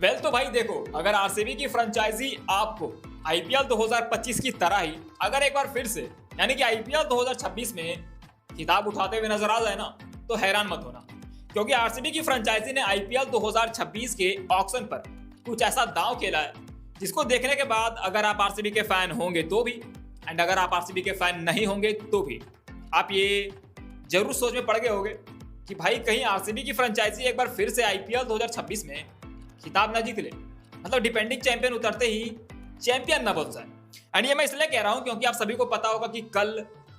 Well तो भाई देखो, अगर आरसीबी की फ्रेंचाइजी आपको आईपीएल 2025 की तरह ही अगर एक बार फिर से यानी कि आईपीएल 2026 में खिताब उठाते हुए नजर आ जाए ना, तो हैरान मत होना, क्योंकि आरसीबी की फ्रेंचाइजी ने आईपीएल 2026 के ऑक्शन पर कुछ ऐसा दांव खेला है जिसको देखने के बाद अगर आप आरसीबी के फैन होंगे तो भी एंड अगर आप आरसीबी के फैन नहीं होंगे तो भी आप ये जरूर सोच में पड़ गए होंगे कि भाई कहीं आरसीबी की फ्रेंचाइजी एक बार फिर से आईपीएल 2026 में खिताब ना जीत ले, मतलब डिपेंडिंग चैंपियन उतरते ही चैंपियन ना बन जाए। एंड ये मैं इसलिए कह रहा हूं क्योंकि आप सभी को पता होगा कि कल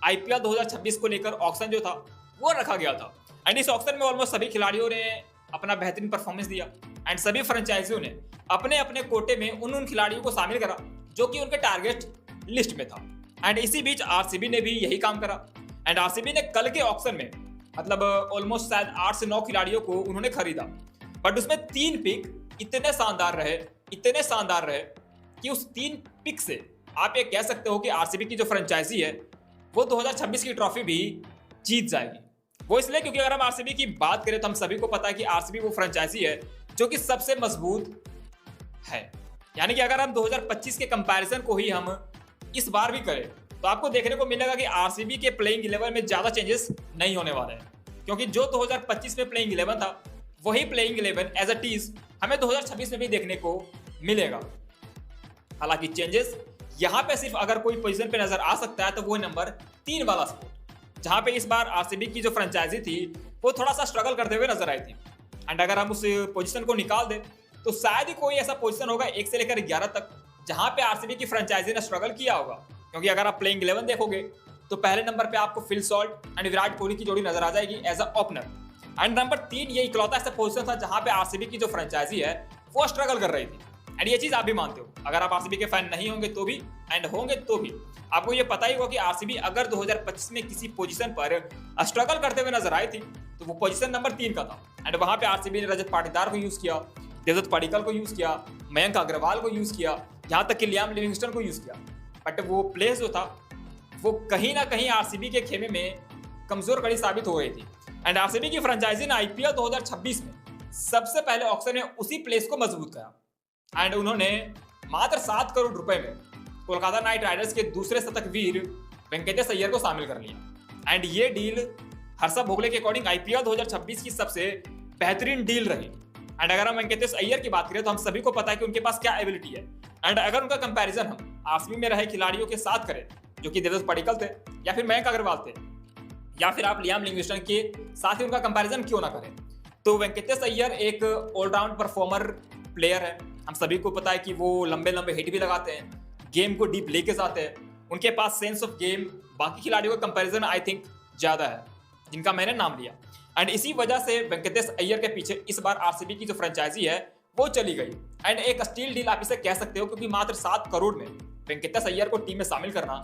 आईपीएल 2026 को लेकर ऑक्शन जो था वो रखा गया था एंड इस ऑक्शन में ऑलमोस्ट सभी खिलाड़ियों ने अपना बेहतरीन परफॉर्मेंस दिया एंड सभी फ्रेंचाइजियों ने अपने अपने कोटे में उन खिलाड़ियों को शामिल करा जो कि उनके टारगेट लिस्ट में था। एंड इसी बीच आरसीबी ने भी यही काम करा एंड आरसीबी ने कल के ऑक्शन में मतलब ऑलमोस्ट शायद 8 से 9 खिलाड़ियों को उन्होंने खरीदा, बट उसमें 3 पिक इतने शानदार रहे कि उस 3 पिक से आप ये कह सकते हो कि आरसीबी की जो फ्रेंचाइजी है वो 2026 की ट्रॉफी भी जीत जाएगी। वो इसलिए क्योंकि अगर हम आरसीबी की बात करें तो हम सभी को पता है कि आरसीबी वो फ्रेंचाइजी है जो कि सबसे मजबूत है। यानी कि अगर हम 2025 के कंपैरिजन को ही हम इस बार भी करें तो आपको देखने को मिलेगा कि आरसीबी के प्लेइंग 11 में ज्यादा चेंजेस नहीं होने वाले हैं, क्योंकि जो 2025 में प्लेइंग 11 था वही प्लेइंग 11 एज अ टीज हमें 2026 में भी देखने को मिलेगा। हालांकि चेंजेस यहाँ पे सिर्फ अगर कोई पोजीशन पे नजर आ सकता है तो वो नंबर 3 वाला स्पॉट, जहां पे इस बार आरसीबी की जो फ्रेंचाइजी थी वो थोड़ा सा स्ट्रगल करते हुए नजर आई थी। एंड अगर हम उस पोजीशन को निकाल दें तो शायद ही कोई ऐसा पोजीशन होगा 1 से लेकर 11 तक जहां पे आरसीबी की फ्रेंचाइजी ने स्ट्रगल किया होगा, क्योंकि अगर आप प्लेइंग 11 देखोगे तो पहले नंबर पे आपको Phil Salt and Virat Kohli की जोड़ी नजर आ जाएगी as a opener. And number 3 ये इकलौता ऐसा पोजीशन था जहां पे आरसीबी की जो फ्रेंचाइजी है वो स्ट्रगल कर रही थी। एंड ये चीज आप भी मानते हो, अगर आप आरसीबी के फैन नहीं होंगे तो भी एंड होंगे तो भी आपको ये पता ही होगा कि आरसीबी अगर 2025 में किसी पोजीशन पर स्ट्रगल करते हुए नजर आई थी तो वो पोजीशन नंबर 3 का था। एंड वहां पे आरसीबी ने रजत पाटीदार को यूज किया, देवदत्त पडिक्कल को यूज किया, मयंक अग्रवाल को यूज किया, यहाँ तक कि लियाम लिविंगस्टन को यूज किया, बट वो प्लेस जो था वो कहीं ना कहीं आरसीबी के खेमे में कमजोर कड़ी साबित हो गई थी। एंड आरसीबी की फ्रेंचाइजी ने आईपीएल 2026 में सबसे पहले ऑक्शन में उसी प्लेस को मजबूत किया एंड उन्होंने मात्र 7 करोड़ रुपए में कोलकाता नाइट राइडर्स के दूसरे शतक वीर वेंकटेश अय्यर को शामिल कर लिया। एंड ये डील हर्षा भोगले के अकॉर्डिंग आईपीएल 2026 की सबसे बेहतरीन डील रही। एंड अगर हम वेंकटेश अय्यर की बात करें तो हम सभी को पता है कि उनके पास क्या एबिलिटी है। एंड अगर उनका कंपैरिजन हम आरसीबी में रहे खिलाड़ियों के साथ करें जो कि देवदत्त पडिक्कल थे या फिर मयंक अग्रवाल थे या फिर आप लियाम लिविंगस्टन के साथ ही उनका कंपैरिजन क्यों ना करें, तो वेंकटेश अय्यर एक ऑलराउंड परफॉर्मर प्लेयर है। हम सभी को पता है कि वो लंबे लंबे हिट भी लगाते हैं, गेम को डीप लेके जाते हैं, उनके पास सेंस ऑफ गेम बाकी खिलाड़ियों का कंपैरिजन आई थिंक ज्यादा है जिनका मैंने नाम लिया। एंड इसी वजह से वेंकटेश अय्यर के पीछे इस बार आरसीबी की जो फ्रेंचाइजी है वो चली गई। एंड एक स्टील डील आप इसे कह सकते हो, क्योंकि मात्र 7 करोड़ में वेंकटेश अय्यर को टीम में शामिल करना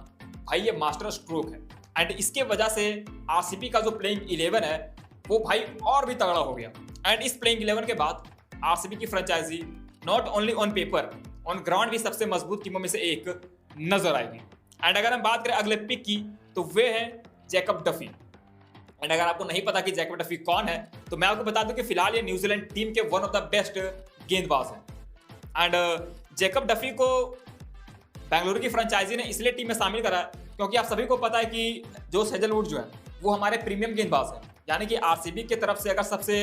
भाई ये मास्टर स्ट्रोक है। एंड इसके वजह से आरसीबी का जो प्लेइंग 11 है वो भाई और भी तगड़ा हो गया। एंड इस प्लेइंग 11 के बाद आरसीबी की franchise not only on paper on ground भी सबसे मजबूत टीमों में से एक नजर आएगी। एंड अगर हम बात करें अगले पिक की तो वे है जैकब डफी। एंड अगर आपको नहीं पता कि जैकब डफी कौन है तो मैं आपको बता दूं कि फिलहाल ये न्यूजीलैंड टीम के वन ऑफ द बेस्ट गेंदबाज हैं। एंड जैकब डफी को बेंगलुरु की फ्रेंचाइजी ने इसलिए टीम में शामिल करा है क्योंकि आप सभी को पता है कि जोश हेजलवुड जो है वो हमारे प्रीमियम गेंदबाज है, यानी कि आरसीबी की तरफ से अगर सबसे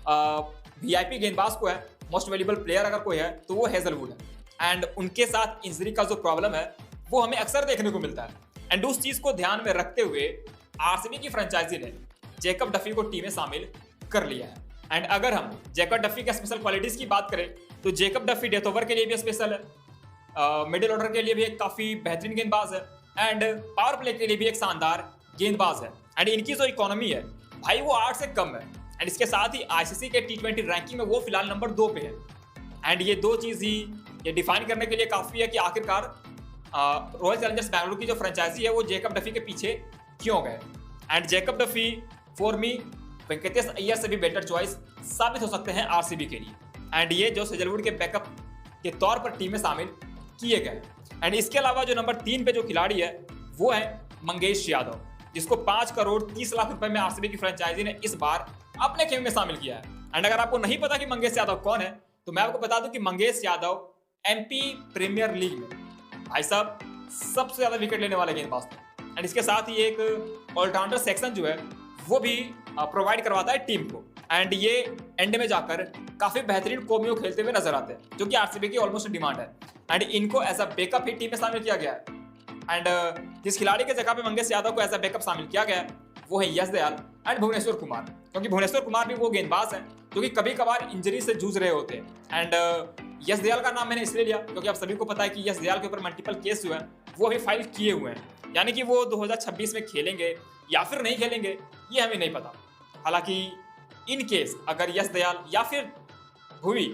वीआईपी गेंदबाज को है, मोस्ट वैल्यूएबल प्लेयर अगर कोई है तो वो हेजलवुड है। एंड उनके साथ इंजरी का जो प्रॉब्लम है वो हमें अक्सर देखने को मिलता है। एंड उस चीज को ध्यान में रखते हुए आरसीबी की फ्रेंचाइजी ने जैकब डफी को टीम में शामिल कर लिया है। एंड अगर हम जैकब डफी के स्पेशल क्वालिटीज की बात करें तो जैकब डफी डेथ ओवर के लिए भी स्पेशल है, मिडिल ऑर्डर के लिए भी एक काफी बेहतरीन गेंदबाज है एंड पावर प्ले के लिए भी एक शानदार गेंदबाज है। एंड इनकी जो इकोनॉमी है भाई वो 8 से कम है। एंड इसके साथ ही आईसीसी के T20 रैंकिंग में वो फिलहाल नंबर 2 पे है। एंड ये 2 चीज ही ये डिफाइन करने के लिए काफी है कि आखिरकार रॉयल चैलेंजर्स बैंगलोर की जो फ्रेंचाइजी है वो जैकब डफी के पीछे क्यों गए। And Jacob Duffy for me Venkatesh Iyer से भी बेटर चॉइस साबित हो सकते हैं आरसीबी के लिए। एंड ये जो हेजलवुड के बैकअप के तौर पर टीम में शामिल किए गए। एंड इसके अलावा जो नंबर 3 पे जो खिलाड़ी है वो है मंगेश यादव, जिसको 5 करोड़ 30 लाख रुपए में आरसीबी की फ्रेंचाइजी ने इस बार अपने खेमे में शामिल किया है। एंड अगर आपको नहीं पता कि मंगेश यादव कौन है तो मैं आपको बता दूं कि Mangesh Yadav MP premier league में भाई साहब सबसे ज्यादा विकेट लेने वाले गेंदबाज थे। एंड इसके साथ ही एक ऑलराउंडर सेक्शन जो है वो भी प्रोवाइड करवाता है टीम को। एंड ये एंड में जाकर काफी बेहतरीन कोमियो खेलते हुए नजर आते हैं, जो कि आरसीबी की ऑलमोस्ट डिमांड है। एंड इनको एज अ बैकअप ही टीम में शामिल किया गया है। एंड जिस खिलाड़ी के जगह पे मंगेश यादव को एज अ बैकअप शामिल किया गया है वो है यश दयाल एंड भुवनेश्वर कुमार, क्योंकि भुवनेश्वर कुमार भी वो गेंदबाज हैं जो कि कभी कभार इंजरी से जूझ रहे होते हैं। एंड यश दयाल का नाम मैंने इसलिए लिया क्योंकि आप सभी को पता है कि यश दयाल के ऊपर मल्टीपल केस जो है वो अभी फाइल किए हुए हैं, यानी कि वो 2026 में खेलेंगे या फिर नहीं खेलेंगे ये हमें नहीं पता। हालांकि इन केस अगर यश दयाल या फिर भुवी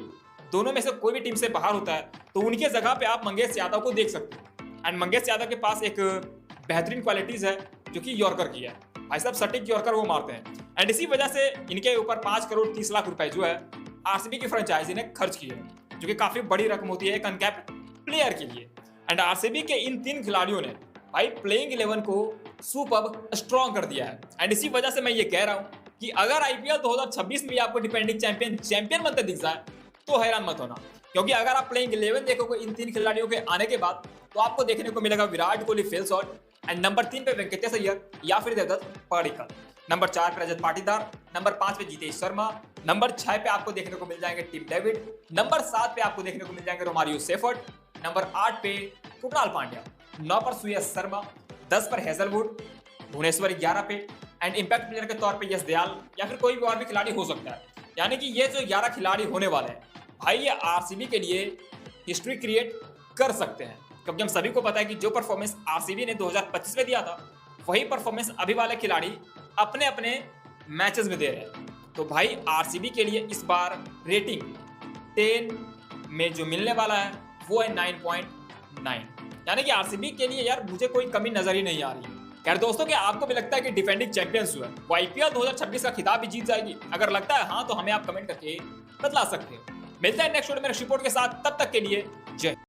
दोनों में से कोई भी टीम से बाहर होता है तो उनके जगह पे आप मंगेश यादव को देख सकते हैं। एंड मंगेश यादव के पास एक बेहतरीन क्वालिटीज है जो कि यॉर्कर की है। भाई साहब सटीक यॉर्कर वो मारते हैं। एंड इसी वजह से इनके ऊपर 5 करोड़ 30 लाख रुपए जो है आरसीबी की फ्रेंचाइजी ने खर्च किए हैं, जो कि काफी बड़ी रकम होती है एक अनकैप्ड प्लेयर के लिए। एंड आरसीबी के इन 3 खिलाड़ियों ने भाई प्लेइंग 11 को सुपर्ब स्ट्रॉन्ग कर दिया है। एंड इसी वजह से मैं ये कह रहा हूं कि अगर आईपीएल 2026 में भी आपको डिफेंडिंग चैंपियन बनते दिख जाए तो हैरान मत होना, क्योंकि अगर आप प्लेइंग 11 देखोगे इन 3 खिलाड़ियों के आने के बाद तो आपको देखने को मिलेगा Virat Kohli fail shot, and number 3 पे वेंकटेश अय्यर या फिर देवदत्त पडिक्कल, नंबर 4 पे रजत पाटीदार, नंबर 5 पे जीतेश शर्मा, नंबर 6 पे आपको देखने को मिल जाएंगे टिम डेविड, नंबर 7 पे आपको देखने को मिल जाएंगे रोमारियो सेफर्ट, नंबर 8 पे कृणाल पांड्या, 9 पर सुयश शर्मा, 10 पर हेजलवुड, भुवनेश्वर 11 पे, एंड इंपैक्ट प्लेयर के तौर पे यश दयाल या फिर कोई भी और भी खिलाड़ी हो सकता है। यानी कि ये जो 11 खिलाड़ी होने वाले हैं भाई ये आरसीबी के लिए हिस्ट्री क्रिएट कर सकते हैं, क्योंकि हम सभी को पता है कि जो परफॉर्मेंस आरसीबी ने 2025 में दिया था वही परफॉर्मेंस अभी वाले खिलाड़ी अपने अपने मैचेस में दे रहे हैं। तो भाई आरसीबी के लिए इस बार रेटिंग 10 में जो मिलने वाला है वो है 9.9, यानी कि आरसीबी के लिए यार मुझे कोई कमी नजर ही नहीं आ रही है। खैर दोस्तों, क्या आपको भी लगता है कि डिफेंडिंग चैंपियंस जो है वो आईपीएल 2026 का खिताब भी जीत जाएगी? अगर लगता है हाँ तो हमें आप कमेंट करके बतला सकते हैं। मिलते हैं नेक्स्ट वीडियो में नेक्स्ट रिपोर्ट के साथ, तब तक के लिए जय।